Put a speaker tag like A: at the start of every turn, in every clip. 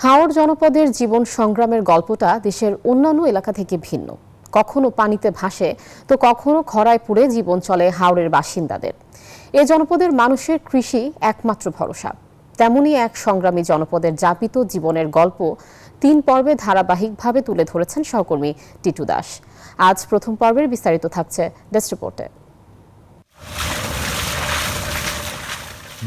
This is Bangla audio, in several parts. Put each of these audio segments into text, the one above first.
A: হাওর জনপদের জীবন সংগ্রামের গল্পটা দেশের অন্যান্য এলাকা থেকে ভিন্ন। কখনো পানিতে ভাসে তো কখনো খরায় পুড়ে জীবন চলে হাওরের বাসিন্দাদের। এ জনপদের মানুষের কৃষি একমাত্র ভরসা। তেমনই এক সংগ্রামী জনপদের যাপিত জীবনের গল্প ৩ পর্বে ধারাবাহিকভাবে তুলে ধরেছেন সহকর্মী টিটু দাস। আজ প্রথম পর্বের বিস্তারিত থাকছে ডেস্ক রিপোর্টে।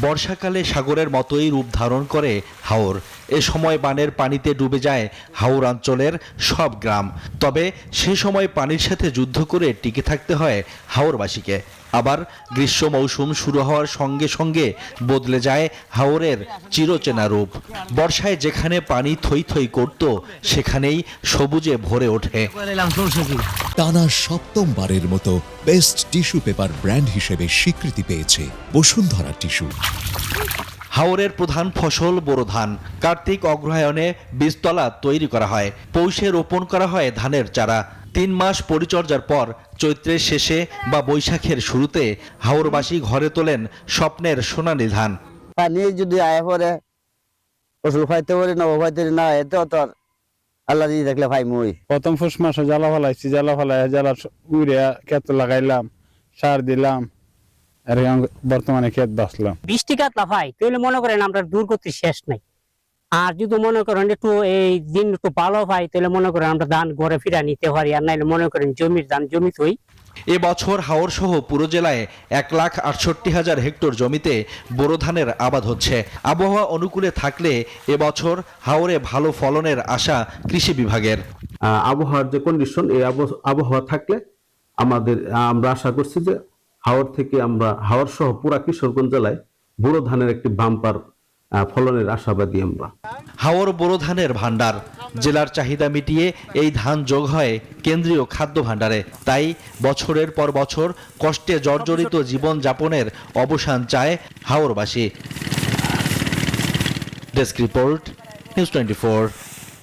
B: বর্ষাকালে সাগরের মতোই রূপ ধারণ করে হাওর। এ সময় বানের পানিতে ডুবে যায় হাওর অঞ্চলের সব গ্রাম। তবে সে সময় পানির সাথে যুদ্ধ করে টিকে থাকতে হয় হাওরবাসীকে। আবার গ্রীষ্ম মৌসুম শুরু হওয়ার সঙ্গে সঙ্গে বদলে যায় হাওরের চিরচেনা রূপ। বর্ষায় যেখানে পানি থই থই করত সেখানেই সবুজে ভরে ওঠে।
C: টানা সপ্তমবারের মতো বেস্ট টিস্যু পেপার ব্র্যান্ড হিসেবে স্বীকৃতি পেয়েছে বসুন্ধরা টিস্যু।
B: হাওরের প্রধান ফসল বোরো ধান। কার্তিক অগ্রহায়ণে বীজতলা তৈরি করা হয়, পৌষে রোপণ করা হয় ধানের চারা। ৩ মাস পরিচর্যার পর চৈত্রের শেষে বা বৈশাখের শুরুতে হাওরবাসী ঘরে তোলেন স্বপ্নের সোনালী ধান।
D: পানি যদি আয় পরে ফসল খাইতে পারি না খাইতে না এতে তোর আল্লাহ দিয়ে দেখলে ভাই মুই
E: প্রথম ফুস মাসে জ্বালা ফেলাইছি, জ্বালা ফেলাই জ্বালা উড়িয়া ক্ষেত লাগাইলাম, সার দিলাম, আর বর্তমানে ক্ষেত বাঁচলাম।
F: বৃষ্টি কাতলা ভাই তাহলে মনে করেন আমরা দুর্গতির শেষ নাই। আর যদি মনে করেন একটু এই দিন একটু ভালো ভাই তাহলে মনে করেন আমরা ধান ঘরে ফিরা নিতে পারি, আর নাইলে মনে করেন জমির ধান জমিতেই।
B: এবছর হাওর সহ পুরো জেলায় 1,68,000 হেক্টর জমিতে বোরো ধানের আবাদ হচ্ছে। আবহাওয়া অনুকূলে থাকলে এবছর হাওরে ভালো ফলনের আশা কৃষি বিভাগের।
G: আবহাওয়ার যে কন্ডিশন, এই আবহাওয়া থাকলে আমরা আশা করছি যে হাওর থেকে আমরা হাওর সহ পুরা কিশোরগঞ্জ জেলায় বোরো ধানের একটি বাম্পার ফলনের আশাবাদী আমরা।
B: হাওর বোরো ধানের ভান্ডার, জেলার চাহিদা মিটিয়ে এই ধান যোগ হয় কেন্দ্রীয় খাদ্য ভাণ্ডারে। তাই বছরের পর বছর কষ্টে জর্জরিত জীবন যাপনের অবসান চায় হাওরবাসী। Desk report, news 24।